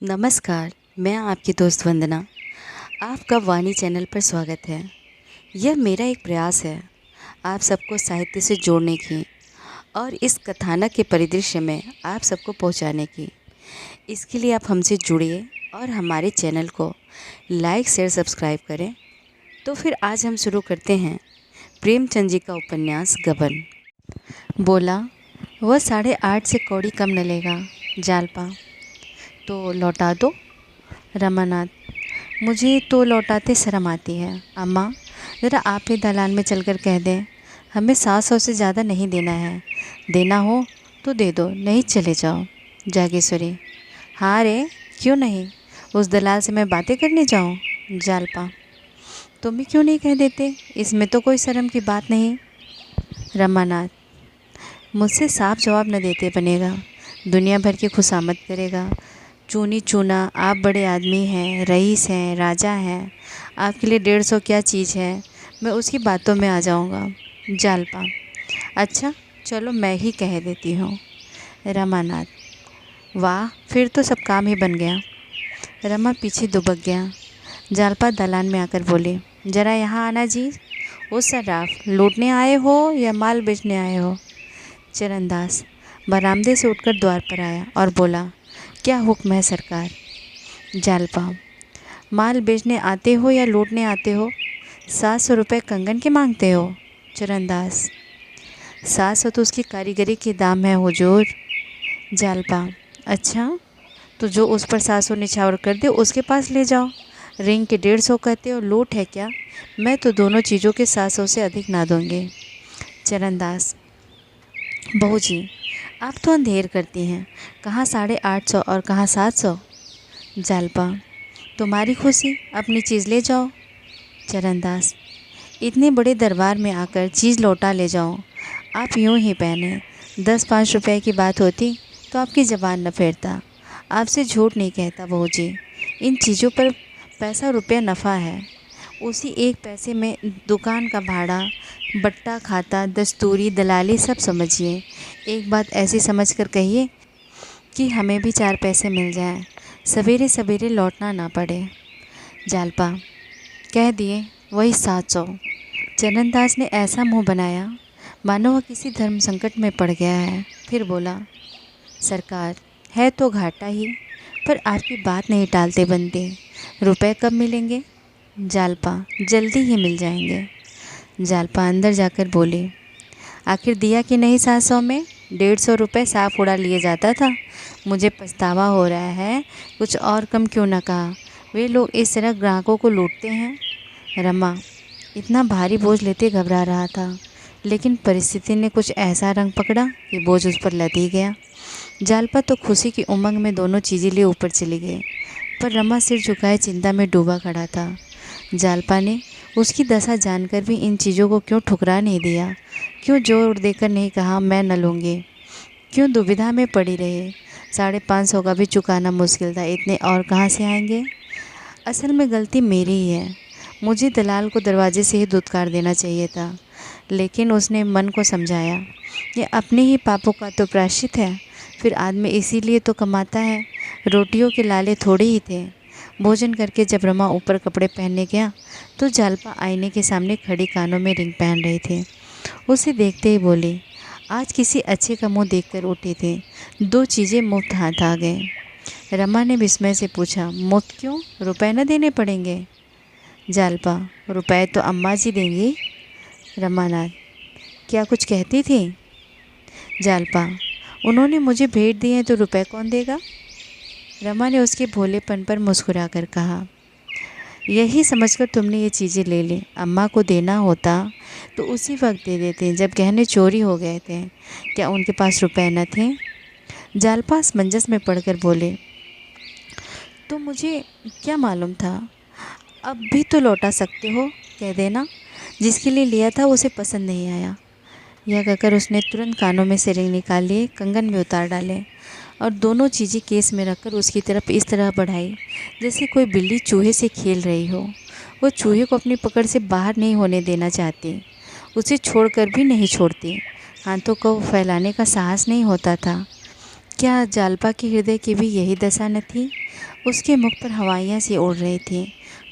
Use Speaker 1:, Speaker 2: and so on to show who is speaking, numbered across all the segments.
Speaker 1: नमस्कार, मैं आपकी दोस्त वंदना। आपका वाणी चैनल पर स्वागत है। यह मेरा एक प्रयास है आप सबको साहित्य से जोड़ने की और इस कथानक के परिदृश्य में आप सबको पहुंचाने की। इसके लिए आप हमसे जुड़िए और हमारे चैनल को लाइक शेयर सब्सक्राइब करें। तो फिर आज हम शुरू करते हैं प्रेमचंद जी का उपन्यास गबन। बोला, वह 8:30 से कौड़ी कम न लेगा जालपा, तो लौटा दो। रमानाथ, मुझे तो लौटाते शर्म आती है। अम्मा, ज़रा आप ही दलान में चलकर कह दें, हमें 700 से ज़्यादा नहीं देना है। देना हो तो दे दो, नहीं चले जाओ। जागेश्वरी, हाँ रे, क्यों नहीं, उस दलाल से मैं बातें करने जाऊँ। जालपा, तुम ही क्यों नहीं कह देते, इसमें तो कोई शर्म की बात नहीं। रमानाथ, मुझसे साफ जवाब न देते बनेगा, दुनिया भर की खुशामद करेगा। चूनी चूना, आप बड़े आदमी हैं, रईस हैं, राजा हैं, आपके लिए 150 क्या चीज़ है, मैं उसकी बातों में आ जाऊंगा। जालपा, अच्छा चलो मैं ही कह देती हूँ। रमानाथ, वाह, फिर तो सब काम ही बन गया। रमा पीछे दुबक गया। जालपा दलान में आकर बोली, ज़रा यहाँ आना जी। ओ सर्राफ, लूटने आए हो या माल बेचने आए हो। चरणदास बरामदे से उठकर द्वार पर आया और बोला, क्या हुक्म है सरकार। जालपा, माल बेचने आते हो या लूटने आते हो। 700 रुपये कंगन के मांगते हो। चरणदास, 700 तो उसकी कारीगरी के दाम है हुजूर। जालपा, अच्छा, तो जो उस पर 700 निछावर कर दे उसके पास ले जाओ। रिंग के 150 कहते हो, लूट है क्या। मैं तो दोनों चीज़ों के 700 से अधिक ना दूंगी। चरणदास, बहू जी, आप तो अंधेर करती हैं, कहाँ 850 और कहाँ 700। जालपा, तुम्हारी खुशी, अपनी चीज़ ले जाओ। चरणदास, इतने बड़े दरबार में आकर चीज़ लौटा ले जाओ, आप यूँ ही पहने। 10-5 रुपए की बात होती तो आपकी ज़बान न फेरता। आपसे झूठ नहीं कहता बहू जी, इन चीज़ों पर पैसा रुपया नफ़ा है। उसी एक पैसे में दुकान का भाड़ा, बट्टा खाता, दस्तूरी, दलाली सब समझिए। एक बात ऐसी समझ कर कहिए कि हमें भी 4 पैसे मिल जाएं, सवेरे सवेरे लौटना ना पड़े। जालपा, कह दिए, वही 700। चरणदास ने ऐसा मुंह बनाया मानो वह किसी धर्म संकट में पड़ गया है। फिर बोला, सरकार, है तो घाटा ही, पर आपकी बात नहीं टालते बनते। रुपए कब मिलेंगे। जालपा, जल्दी ही मिल जाएंगे। जालपा अंदर जाकर बोली, आखिर दिया कि नहीं 700 में। 150 रुपये साफ उड़ा लिए जाता था। मुझे पछतावा हो रहा है, कुछ और कम क्यों ना कहा। वे लोग इस तरह ग्राहकों को लूटते हैं। रमा, इतना भारी बोझ लेते घबरा रहा था, लेकिन परिस्थिति ने कुछ ऐसा रंग पकड़ा कि बोझ उस पर लद ही गया। जालपा तो खुशी की उमंग में दोनों चीज़ें लिए ऊपर चली गई, पर रमा सिर झुकाए चिंता में डूबा खड़ा था। जालपा ने उसकी दशा जानकर भी इन चीज़ों को क्यों ठुकरा नहीं दिया, क्यों जोर देकर नहीं कहा मैं न लूँगी, क्यों दुविधा में पड़ी रही। 550 का भी चुकाना मुश्किल था, इतने और कहाँ से आएंगे। असल में गलती मेरी ही है, मुझे दलाल को दरवाजे से ही धुतकार देना चाहिए था, लेकिन उसने मन को समझाया, ये अपने ही पापों का तो प्रायश्चित है। फिर आदमी इसीलिए तो कमाता है, रोटियों के लाले थोड़े ही थे। भोजन करके जब रमा ऊपर कपड़े पहनने गया तो जालपा आईने के सामने खड़ी कानों में रिंग पहन रही थी। उसे देखते ही बोली, आज किसी अच्छे का मुंह देखकर उठी थी, 2 चीज़ें मुफ्त हाथ आ गए। रमा ने विस्मय से पूछा, मुफ्त क्यों, रुपए न देने पड़ेंगे। जालपा, रुपए तो अम्मा जी देंगी। रमानाथ, क्या कुछ कहती थी। जालपा, उन्होंने मुझे भेंट दी है तो रुपए कौन देगा। रमा ने उसके भोलेपन पर मुस्कुरा कर कहा, यही समझकर तुमने ये चीज़ें ले ली, अम्मा को देना होता तो उसी वक्त दे देते जब गहने चोरी हो गए थे। क्या उनके पास रुपए न थे। जालपा असमंजस में पड़कर बोले, तो मुझे क्या मालूम था, अब भी तो लौटा सकते हो, कह देना जिसके लिए लिया था उसे पसंद नहीं आया। यह कहकर उसने तुरंत कानों में से रिंग निकाल लिए, कंगन में उतार डाले और दोनों चीज़ें केस में रखकर उसकी तरफ इस तरह बढ़ाई जैसे कोई बिल्ली चूहे से खेल रही हो। वो चूहे को अपनी पकड़ से बाहर नहीं होने देना चाहती, उसे छोड़कर भी नहीं छोड़ती। हाथों को फैलाने का साहस नहीं होता था। क्या जालपा के हृदय की भी यही दशा न थी? उसके मुख पर हवाइयाँ सी उड़ रही थीं।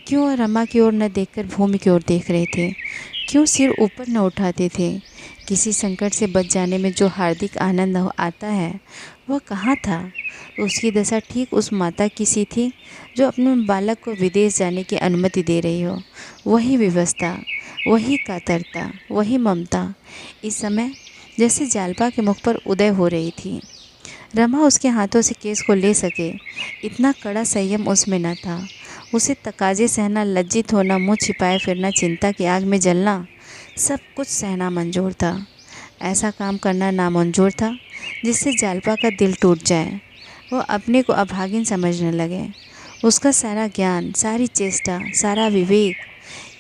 Speaker 1: क्यों वह रमा की ओर न देखकर भूमि की ओर देख रहे थे? क्यों सिर ऊपर न उठाते थे? किसी संकट से बच जाने में जो हार्दिक आनंद आता है, वह कहाँ था? उसकी दशा ठीक उस माता की सी थी जो अपने बालक को विदेश जाने की अनुमति दे रही हो। वही विवशता, वही कातरता, वही ममता इस समय जैसे जालपा के मुख पर उदय हो रही थी। रमा उसके हाथों से केस को ले सके, इतना कड़ा संयम उसमें न था। उसे तकाजे सहना, लज्जित होना, मुंह छिपाए फिरना, चिंता की आग में जलना, सब कुछ सहना मंजूर था। ऐसा काम करना नामंजूर था जिससे जालपा का दिल टूट जाए, वो अपने को अभागिन समझने लगे। उसका सारा ज्ञान, सारी चेष्टा, सारा विवेक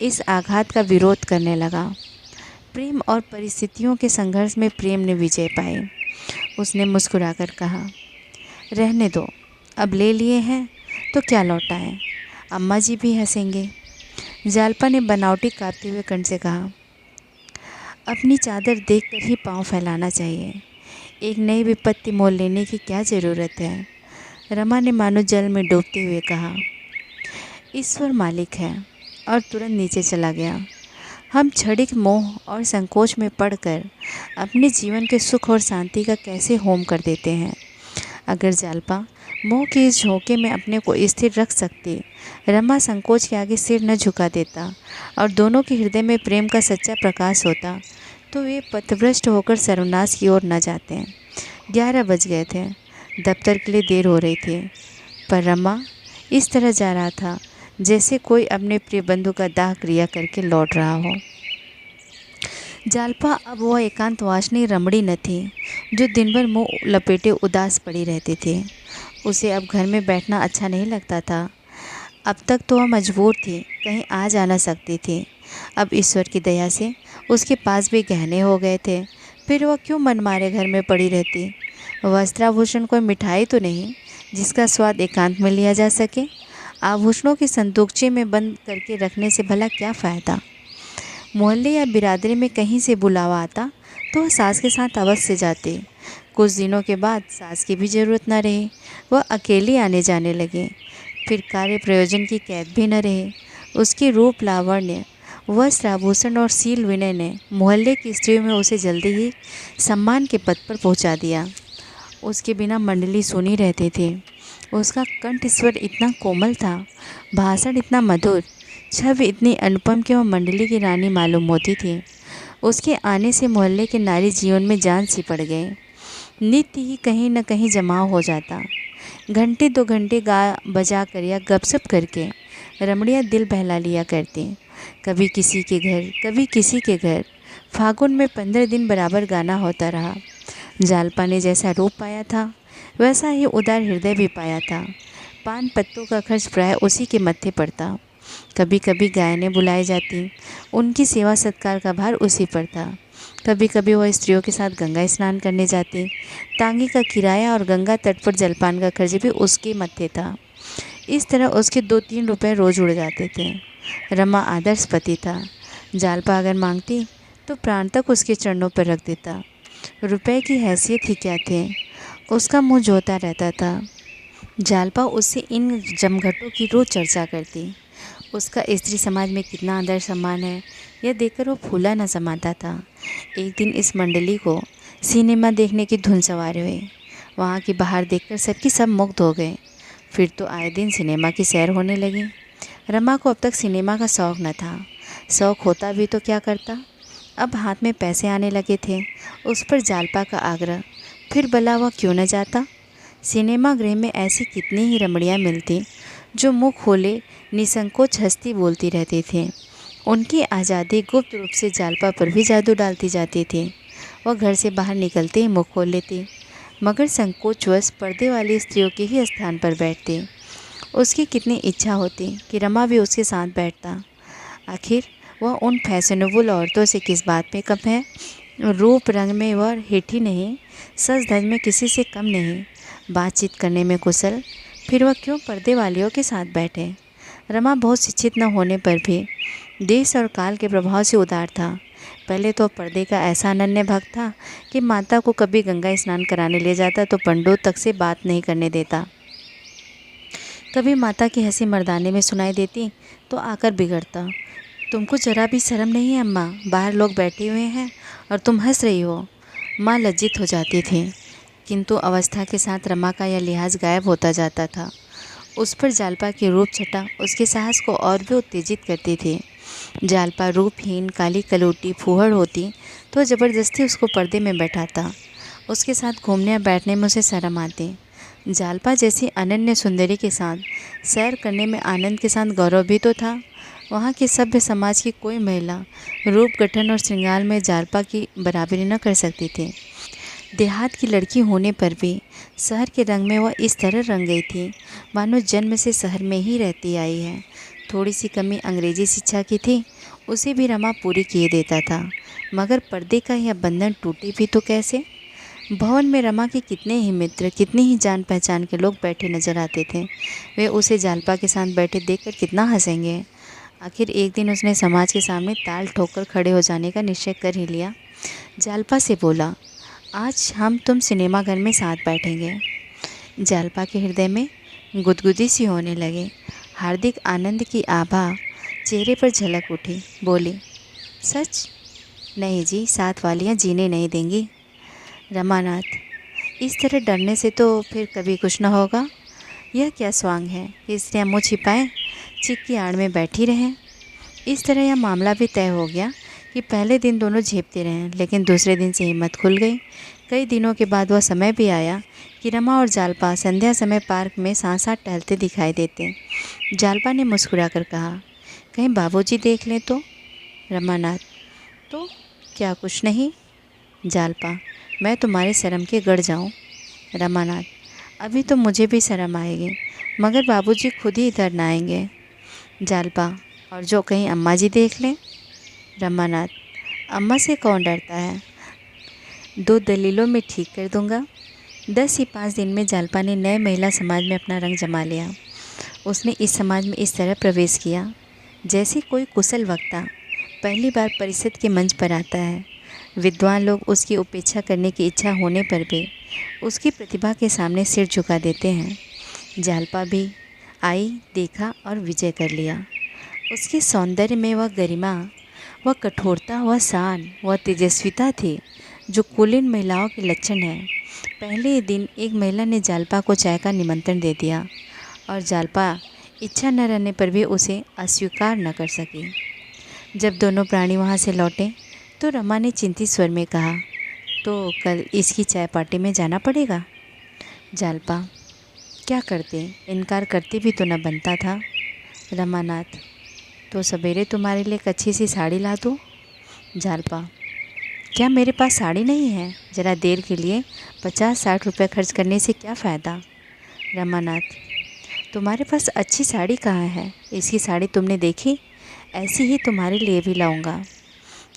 Speaker 1: इस आघात का विरोध करने लगा। प्रेम और परिस्थितियों के संघर्ष में प्रेम ने विजय पाई। उसने मुस्कुराकर कहा, रहने दो, अब ले लिए हैं तो क्या लौटाएं, अम्मा जी भी हंसेंगे। जालपा ने बनावटी काँपते हुए कंठ से कहा, अपनी चादर देखकर ही पाँव फैलाना चाहिए। एक नई विपत्ति मोल लेने की क्या ज़रूरत है? रमा ने मानो जल में डूबते हुए कहा, ईश्वर मालिक है, और तुरंत नीचे चला गया। हम क्षणिक मोह और संकोच में पड़कर अपने जीवन के सुख और शांति का कैसे होम कर देते हैं। अगर जालपा मोह के इस झोंके में अपने को स्थिर रख सकती, रमा संकोच के आगे सिर न झुका देता और दोनों के हृदय में प्रेम का सच्चा प्रकाश होता, तो वे पथभ्रष्ट होकर सर्वनाश की ओर न जाते। 11 बज गए थे। दफ्तर के लिए देर हो रही थी, पर रमा इस तरह जा रहा था जैसे कोई अपने प्रिय बंधु का दाह क्रिया करके लौट रहा हो। जालपा अब वह एकांतवासिनी रमणी न थी जो दिन भर मुँह लपेटे उदास पड़ी रहती थी। उसे अब घर में बैठना अच्छा नहीं लगता था। अब तक तो वह मजबूर थी, कहीं आ जा ना सकती थी। अब ईश्वर की दया से उसके पास भी गहने हो गए थे, फिर वह क्यों मनमारे घर में पड़ी रहती। वस्त्राभूषण कोई मिठाई तो नहीं जिसका स्वाद एकांत में लिया जा सके। आभूषणों की संदूकचे में बंद करके रखने से भला क्या फ़ायदा। मोहल्ले या बिरादरी में कहीं से बुलावा आता तो वह सास के साथ अवश्य जाती। कुछ दिनों के बाद सास की भी ज़रूरत न रही, वह अकेली आने जाने लगी। फिर कार्य प्रयोजन की कैद भी न रहे। उसकी रूप, लावण्य, वस्त्र, आभूषण और शील विनय ने मोहल्ले की स्त्रियों में उसे जल्दी ही सम्मान के पद पर पहुंचा दिया। उसके बिना मंडली सुनी रहती थी। उसका कंठ स्वर इतना कोमल था, भाषण इतना मधुर, छवि इतनी अनुपम कि वह मंडली की रानी मालूम होती थी। उसके आने से मोहल्ले के नारी जीवन में जान सी पड़ गई। नित्य ही कहीं न कहीं जमाव हो जाता। घंटे 2 घंटे गा बजा कर या गपशप करके रमणियाँ दिल बहला लिया करती। कभी किसी के घर, कभी किसी के घर। फागुन में 15 दिन बराबर गाना होता रहा। जालपा ने जैसा रूप पाया था वैसा ही उदार हृदय भी पाया था। पान पत्तों का खर्च प्राय उसी के मत्थे पड़ता। कभी कभी गायनें बुलाई जाती, उनकी सेवा सत्कार का भार उसी पर था। कभी कभी वह स्त्रियों के साथ गंगा स्नान करने जाती। तांगी का किराया और गंगा तट पर जलपान का खर्च भी उसके मत्थे था। इस तरह उसके 2-3 रुपए रोज उड़ जाते थे। रमा आदर्श पति था। जालपा अगर मांगती तो प्राण तक उसके चरणों पर रख देता। रुपए की हैसियत ही क्या थे, उसका मुंह जोता रहता था। जालपा उससे इन जमघटों की रोज चर्चा करती। उसका स्त्री समाज में कितना आदर सम्मान है, यह देखकर वो फूला न समाता था। एक दिन इस मंडली को सिनेमा देखने की धुन सवार हुई। वहाँ की बाहर देखकर सबकी सब मुग्ध हो गए। फिर तो आए दिन सिनेमा की सैर होने लगी। रमा को अब तक सिनेमा का शौक़ न था। शौक़ होता भी तो क्या करता। अब हाथ में पैसे आने लगे थे, उस पर जालपा का आग्रह, फिर भला वह क्यों न जाता। सिनेमा गृह में ऐसी कितनी ही रमणियाँ मिलती जो मुँह खोले निसंकोच हंसती बोलती रहती थी। उनकी आज़ादी गुप्त रूप से जालपा पर भी जादू डालती जाती थी। वह घर से बाहर निकलते ही मुँह खोल लेती, मगर संकोचवश पर्दे वाली स्त्रियों के ही स्थान पर बैठती। उसकी कितनी इच्छा होती कि रमा भी उसके साथ बैठता। आखिर वह उन फैशनेबल औरतों से किस बात में कम है। रूप रंग में वह हिठी नहीं, सज धज में किसी से कम नहीं, बातचीत करने में कुशल, फिर वह क्यों पर्दे वालियों के साथ बैठे। रमा बहुत शिक्षित न होने पर भी देश और काल के प्रभाव से उदार था। पहले तो पर्दे का ऐसा अनन्य भक्त था कि माता को कभी गंगा स्नान कराने ले जाता तो पंडों तक से बात नहीं करने देता। कभी माता की हंसी मर्दाने में सुनाई देती तो आकर बिगड़ता, तुमको जरा भी शर्म नहीं है अम्मा, बाहर लोग बैठे हुए हैं और तुम हंस रही हो। माँ लज्जित हो जाती थी, किंतु अवस्था के साथ रमा का यह लिहाज गायब होता जाता था। उस पर जालपा की रूप छटा उसके साहस को और भी उत्तेजित करती थी। जालपा रूपहीन, काली कलूटी, फूहड़ होती तो ज़बरदस्ती उसको पर्दे में बैठाता। उसके साथ घूमने या बैठने में उसे शर्म आती। जालपा जैसी अनन्य सुंदरी के साथ सैर करने में आनंद के साथ गौरव भी तो था। वहाँ की सभ्य समाज की कोई महिला रूप, गठन और श्रृंगार में जालपा की बराबरी न कर सकती थी। देहात की लड़की होने पर भी शहर के रंग में वह इस तरह रंग गई थी मानो जन्म से शहर में ही रहती आई है। थोड़ी सी कमी अंग्रेजी शिक्षा की थी, उसे भी रमा पूरी किए देता था, मगर पर्दे का यह बंधन टूटे भी तो कैसे। भवन में रमा के कितने ही मित्र, कितनी ही जान पहचान के लोग बैठे नजर आते थे। वे उसे जालपा के साथ बैठे देखकर कितना हंसेंगे। आखिर एक दिन उसने समाज के सामने ताल ठोकर खड़े हो जाने का निश्चय कर ही लिया। जालपा से बोला, आज हम तुम सिनेमा घर में साथ बैठेंगे। जालपा के हृदय में गुदगुदी सी होने लगे। हार्दिक आनंद की आभा चेहरे पर झलक उठी। बोली, सच? नहीं जी, साथ वालियाँ जीने नहीं देंगी। रमानाथ, इस तरह डरने से तो फिर कभी कुछ न होगा। यह क्या स्वांग है कि इसलिए मुँह छिपाएं, चिक की आड़ में बैठी रहें। इस तरह यह मामला भी तय हो गया कि पहले दिन दोनों झेपते रहें, लेकिन दूसरे दिन से हिम्मत खुल गई। कई दिनों के बाद वह समय भी आया कि रमा और जालपा संध्या समय पार्क में साथ साथ टहलते दिखाई देते। जालपा ने मुस्कुराकर कहा, कहीं बाबूजी देख लें तो। रमानाथ, तो क्या कुछ नहीं। जालपा, मैं तुम्हारे शर्म के गड़ जाऊं। रमानाथ, अभी तो मुझे भी शर्म आएगी, मगर बाबूजी खुद ही इधर न आएंगे। जालपा, और जो कहीं अम्मा जी देख लें। रमानाथ, अम्मा से कौन डरता है, 2 दलीलों में ठीक कर दूंगा। 10 ही 5 दिन में जालपा ने नए महिला समाज में अपना रंग जमा लिया। उसने इस समाज में इस तरह प्रवेश किया जैसे कोई कुशल वक्ता पहली बार परिषद के मंच पर आता है। विद्वान लोग उसकी उपेक्षा करने की इच्छा होने पर भी उसकी प्रतिभा के सामने सिर झुका देते हैं। जालपा भी आई, देखा और विजय कर लिया। उसके सौंदर्य में वह गरिमा, वह कठोरता, वह शान, वह तेजस्विता थी जो कुलीन महिलाओं के लक्षण है। पहले ही दिन एक महिला ने जालपा को चाय का निमंत्रण दे दिया और जालपा इच्छा न रहने पर भी उसे अस्वीकार न कर सकी। जब दोनों प्राणी वहाँ से लौटे तो रमा ने चिंतित स्वर में कहा, तो कल इसकी चाय पार्टी में जाना पड़ेगा। जालपा, क्या करते, इनकार करते भी तो न बनता था। रमानाथ, तो सवेरे तुम्हारे लिए एक अच्छी सी साड़ी ला दूँ। जालपा, क्या मेरे पास साड़ी नहीं है, ज़रा देर के लिए 50-60 रुपये खर्च करने से क्या फ़ायदा। रमानाथ, तुम्हारे पास अच्छी साड़ी कहाँ है, इसकी साड़ी तुमने देखी, ऐसी ही तुम्हारे लिए भी लाऊंगा।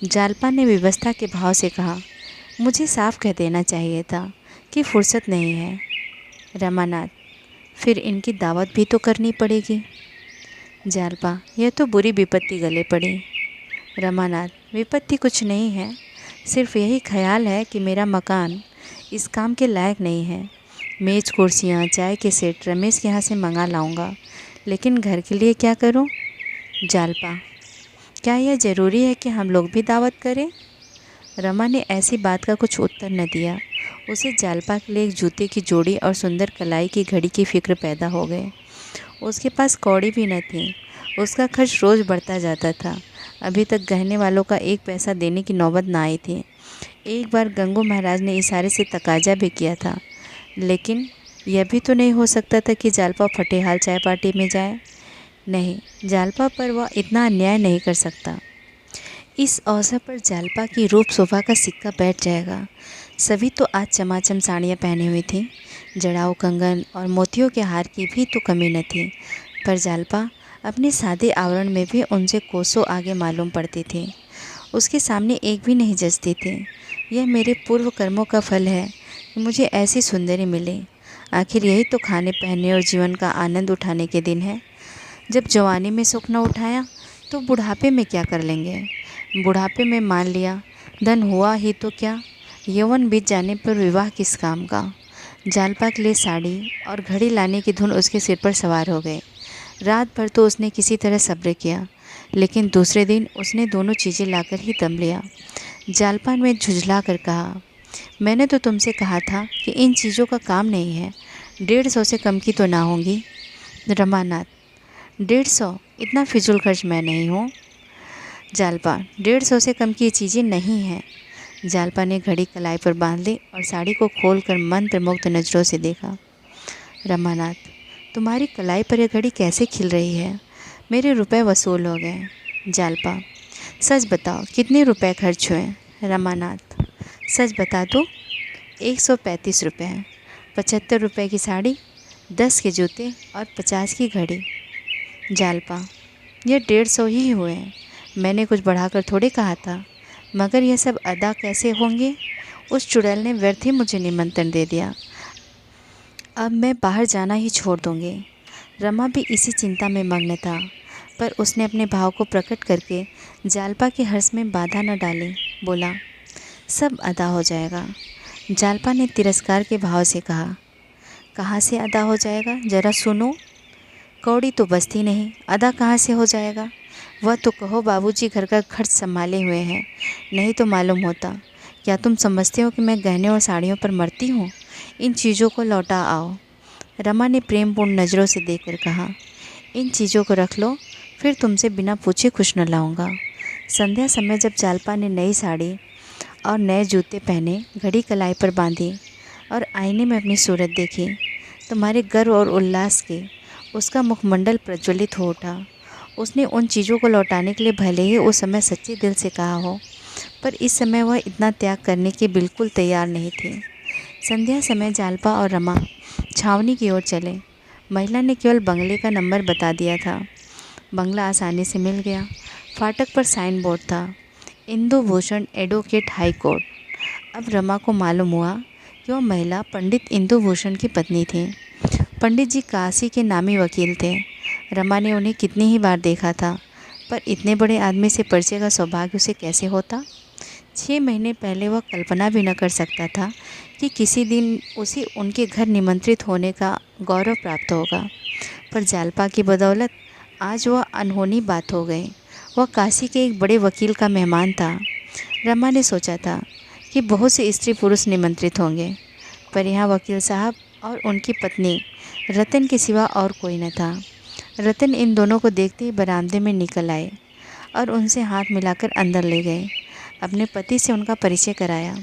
Speaker 1: जालपा ने व्यवस्था के भाव से कहा, मुझे साफ कह देना चाहिए था कि फुर्सत नहीं है। रमानाथ, फिर इनकी दावत भी तो करनी पड़ेगी। जालपा, यह तो बुरी विपत्ति गले पड़ी। रमानाथ, विपत्ति कुछ नहीं है, सिर्फ यही ख्याल है कि मेरा मकान इस काम के लायक नहीं है। मेज़, कुर्सियाँ, चाय के सेट रमेश के यहाँ से मंगा लाऊंगा, लेकिन घर के लिए क्या करूं। जालपा, क्या यह ज़रूरी है कि हम लोग भी दावत करें। रमा ने ऐसी बात का कुछ उत्तर न दिया। उसे जालपा के लिए एक जूते की जोड़ी और सुंदर कलाई की घड़ी की फिक्र पैदा हो गई। उसके पास कौड़ी भी न थी। उसका खर्च रोज़ बढ़ता जाता था। अभी तक गहने वालों का 1 पैसा देने की नौबत ना आई थी। एक बार गंगू महाराज ने इशारे से तकाजा भी किया था, लेकिन यह भी तो नहीं हो सकता था कि जालपा फटेहाल चाय पार्टी में जाए। नहीं, जालपा पर वह इतना अन्याय नहीं कर सकता। इस अवसर पर जालपा की रूप शोभा का सिक्का बैठ जाएगा। सभी तो आज चमाचम साड़ियाँ पहनी हुई थी, जड़ाऊ कंगन और मोतियों के हार की भी तो कमी न थी, पर जालपा अपने सादे आवरण में भी उनसे कोसों आगे मालूम पड़ती थी। उसके सामने एक भी नहीं जचती थी। यह मेरे पूर्व कर्मों का फल है कि मुझे ऐसी सुंदरी मिली। आखिर यही तो खाने, पहनने और जीवन का आनंद उठाने के दिन है। जब जवानी में सुख न उठाया तो तो बुढ़ापे में क्या कर लेंगे? बुढ़ापे में मान लिया धन हुआ ही तो क्या, यौवन बीत जाने पर विवाह किस काम का। जालपा के लिए साड़ी और घड़ी लाने की धुन उसके सिर पर सवार हो गई। रात भर तो उसने किसी तरह सब्र किया, लेकिन दूसरे दिन उसने दोनों चीज़ें लाकर ही दम लिया। जालपा ने झुंझला कर कहा, मैंने तो तुमसे कहा था कि इन चीज़ों का काम नहीं है। 150 से कम की तो ना होंगी। रमानाथ, 150? इतना फिजूल खर्च मैं नहीं हूँ। जालपा, 150 से कम की चीज़ें नहीं हैं। जालपा ने घड़ी कलाई पर बांध ली और साड़ी को खोलकर मंत्रमुग्ध नज़रों से देखा। रमानाथ, तुम्हारी कलाई पर यह घड़ी कैसे खिल रही है? मेरे रुपए वसूल हो गए। जालपा, सच बताओ कितने रुपए खर्च हुए? रमानाथ, सच बता दो, 135 रुपये हैं। 75 रुपये की साड़ी, 10 के जूते और 50 की घड़ी। जालपा, ये 150 ही हुए हैं। मैंने कुछ बढ़ाकर थोड़े कहा था। मगर यह सब अदा कैसे होंगे? उस चुड़ैल ने व्यर्थ ही मुझे निमंत्रण दे दिया। अब मैं बाहर जाना ही छोड़ दूँगी। रमा भी इसी चिंता में मग्न था, पर उसने अपने भाव को प्रकट करके जालपा के हर्ष में बाधा न डाली। बोला, सब अदा हो जाएगा। जालपा ने तिरस्कार के भाव से कहा, कहाँ से अदा हो जाएगा, ज़रा सुनो। कौड़ी तो बचती नहीं, अदा कहाँ से हो जाएगा? वह तो कहो बाबूजी घर का खर्च संभाले हुए हैं, नहीं तो मालूम होता। क्या तुम समझते हो कि मैं गहने और साड़ियों पर मरती हूँ? इन चीज़ों को लौटा आओ। रमा ने प्रेमपूर्ण नज़रों से देखकर कहा, इन चीज़ों को रख लो, फिर तुमसे बिना पूछे कुछ न लाऊंगा। संध्या समय जब जालपा ने नई साड़ी और नए जूते पहने, घड़ी कलाई पर बांधी और आईने में अपनी सूरत देखी, तुम्हारे गर्व और उल्लास के उसका मुखमंडल प्रज्वलित हो उठा। उसने उन चीज़ों को लौटाने के लिए भले ही उस समय सच्चे दिल से कहा हो, पर इस समय वह इतना त्याग करने के बिल्कुल तैयार नहीं थी। संध्या समय जालपा और रमा छावनी की ओर चले। महिला ने केवल बंगले का नंबर बता दिया था। बंगला आसानी से मिल गया। फाटक पर साइन बोर्ड था, Indu Bhushan advocate high court. अब रमा को मालूम हुआ कि वह महिला पंडित इंदु भूषण की पत्नी थी। पंडित जी काशी के नामी वकील थे। रमा ने उन्हें कितनी ही बार देखा था, पर इतने बड़े आदमी से परिचय का सौभाग्य उसे कैसे होता? 6 महीने पहले वह कल्पना भी न कर सकता था कि किसी दिन उसे उनके घर निमंत्रित होने का गौरव प्राप्त होगा। पर जालपा की बदौलत आज वह अनहोनी बात हो गई। वह काशी के एक बड़े वकील का मेहमान था। रमा ने सोचा था कि बहुत से स्त्री पुरुष निमंत्रित होंगे, पर यहाँ वकील साहब और उनकी पत्नी रतन के सिवा और कोई न था। रतन इन दोनों को देखते ही बरामदे में निकल आए और उनसे हाथ मिलाकर अंदर ले गए। अपने पति से उनका परिचय कराया।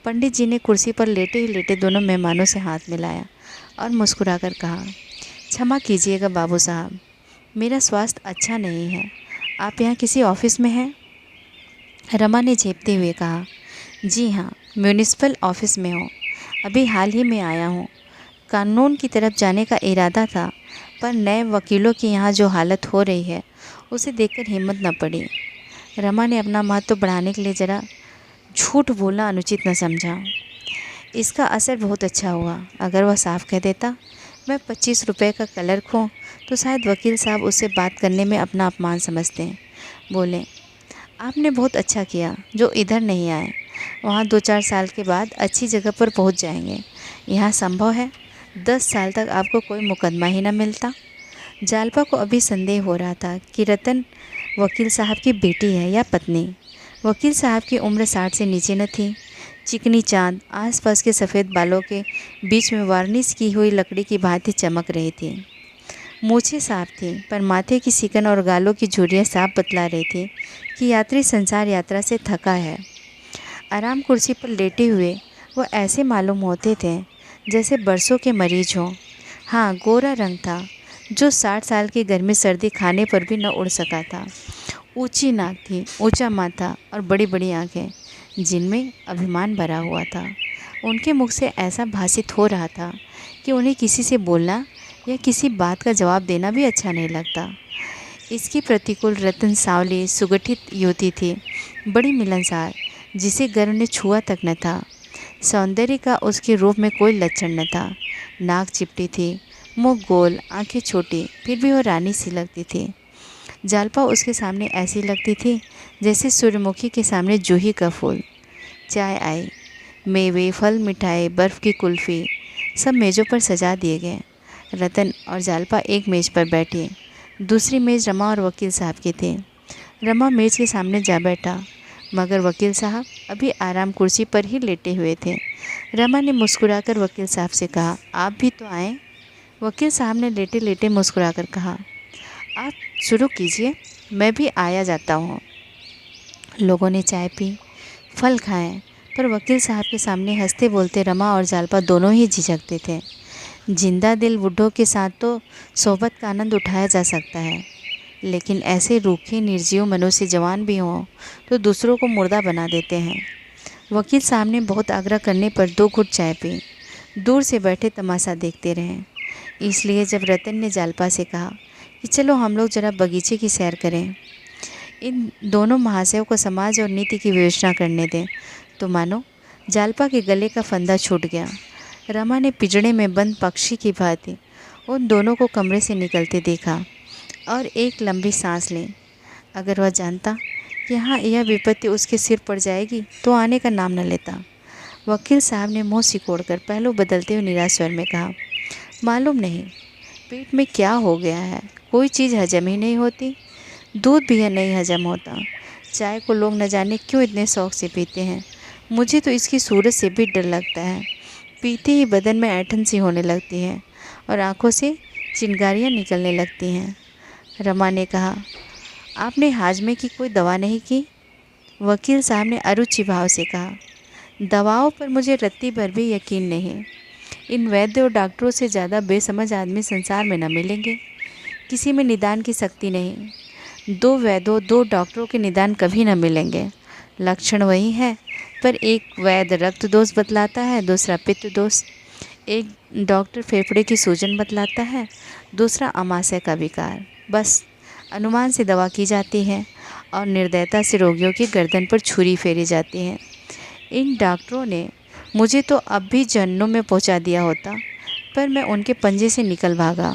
Speaker 1: पंडित जी ने कुर्सी पर लेटे ही लेटे दोनों मेहमानों से हाथ मिलाया और मुस्कुराकर कहा, क्षमा कीजिएगा बाबू साहब, मेरा स्वास्थ्य अच्छा नहीं है। आप यहाँ किसी ऑफिस में हैं? रमा ने झेपते हुए कहा, जी हाँ, म्यूनिसिपल ऑफिस में हूँ। अभी हाल ही में आया हूँ। कानून की तरफ जाने का इरादा था, पर नए वकीलों की यहाँ जो हालत हो रही है उसे देखकर हिम्मत न पड़ी। रमा ने अपना महत्व बढ़ाने के लिए ज़रा झूठ बोलना अनुचित न समझा। इसका असर बहुत अच्छा हुआ। अगर वह साफ कह देता मैं 25 रुपये का क्लर्क हूँ, तो शायद वकील साहब उससे बात करने में अपना अपमान समझते हैं। बोले, आपने बहुत अच्छा किया जो इधर नहीं आए। वहाँ 2-4 साल के बाद अच्छी जगह पर पहुँच जाएंगे। यहाँ संभव है 10 साल तक आपको कोई मुकदमा ही न मिलता। जालपा को अभी संदेह हो रहा था कि रतन वकील साहब की बेटी है या पत्नी। वकील साहब की उम्र 60 से नीचे न थी। चिकनी चाँद आसपास के सफ़ेद बालों के बीच में वार्निश की हुई लकड़ी की भांति चमक रही थी। मूछें साफ थी, पर माथे की सिकन और गालों की झुर्रियाँ साफ बतला रही थी कि यात्री संसार यात्रा से थका है। आराम कुर्सी पर लेटे हुए वो ऐसे मालूम होते थे जैसे बरसों के मरीज हों। हाँ, गोरा रंग था जो 60 साल की गर्मी सर्दी खाने पर भी न उड़ सका था। ऊंची नाक थी, ऊंचा माथा और बड़ी बड़ी आंखें जिनमें अभिमान भरा हुआ था। उनके मुख से ऐसा भासित हो रहा था कि उन्हें किसी से बोलना या किसी बात का जवाब देना भी अच्छा नहीं लगता। इसकी प्रतिकूल रतन सांवली सुगठित युवती थी, बड़ी मिलनसार, जिसे गर्व ने छुआ तक न था। सौंदर्य का उसके रूप में कोई लक्षण न था। नाक चिपटी थी, मुँह गोल, आंखें छोटी, फिर भी वह रानी सी लगती थी। जालपा उसके सामने ऐसी लगती थी जैसे सूर्यमुखी के सामने जूही का फूल। चाय आई। मेवे, फल, मिठाई, बर्फ़ की कुल्फ़ी सब मेज़ों पर सजा दिए गए। रतन और जालपा एक मेज़ पर बैठी। दूसरी मेज़ रमा और वकील साहब की थी। रमा मेज़ के सामने जा बैठा, मगर वकील साहब अभी आराम कुर्सी पर ही लेटे हुए थे। रमा ने मुस्कुराकर वकील साहब से कहा, आप भी तो आएँ। वकील साहब ने लेटे लेटे मुस्कुराकर कहा, आप शुरू कीजिए, मैं भी आया जाता हूँ। लोगों ने चाय पी, फल खाए, पर वकील साहब के सामने हंसते बोलते रमा और जालपा दोनों ही झिझकते थे। जिंदा दिल बुड्ढों के साथ तो सोहबत का आनंद उठाया जा सकता है, लेकिन ऐसे रूखे निर्जीव मनों से जवान भी हों तो दूसरों को मुर्दा बना देते हैं। वकील साहब ने बहुत आग्रह करने पर 2 घुट चाय पी। दूर से बैठे तमाशा देखते रहे। इसलिए जब रतन ने जालपा से कहा कि चलो हम लोग ज़रा बगीचे की सैर करें, इन दोनों महाशयों को समाज और नीति की विवेचना करने दें, तो मानो जालपा के गले का फंदा छूट गया। रमा ने पिंजड़े में बंद पक्षी की भांति उन दोनों को कमरे से निकलते देखा और एक लंबी सांस ली। अगर वह जानता कि हाँ, यह विपत्ति उसके सिर पड़ जाएगी तो आने का नाम न लेता। वकील साहब ने मुँह सिकोड़कर पहलू बदलते हुए निराश स्वर में कहा, मालूम नहीं पेट में क्या हो गया है, कोई चीज़ हजम ही नहीं होती। दूध भी नहीं हजम होता। चाय को लोग न जाने क्यों इतने शौक़ से पीते हैं। मुझे तो इसकी सूरत से भी डर लगता है। पीते ही बदन में ऐंठन सी होने लगती है और आँखों से चिंगारियाँ निकलने लगती हैं। रमा ने कहा, आपने हाजमे की कोई दवा नहीं की? वकील साहब ने अरुचि भाव से कहा, दवाओं पर मुझे रत्ती भर भी यकीन नहीं। इन वैद्य और डॉक्टरों से ज़्यादा बेसमझ आदमी संसार में न मिलेंगे। किसी में निदान की शक्ति नहीं। 2 वैद्यों 2 डॉक्टरों के निदान कभी न मिलेंगे। लक्षण वही है, पर एक वैद्य रक्त दोष बतलाता है, दूसरा पित्त दोष। एक डॉक्टर फेफड़े की सूजन बतलाता है, दूसरा आमाशय का विकार। बस अनुमान से दवा की जाती है और निर्दयता से रोगियों की गर्दन पर छुरी फेरी जाती है। इन डॉक्टरों ने मुझे तो अब भी जहन्नुम में पहुंचा दिया होता, पर मैं उनके पंजे से निकल भागा।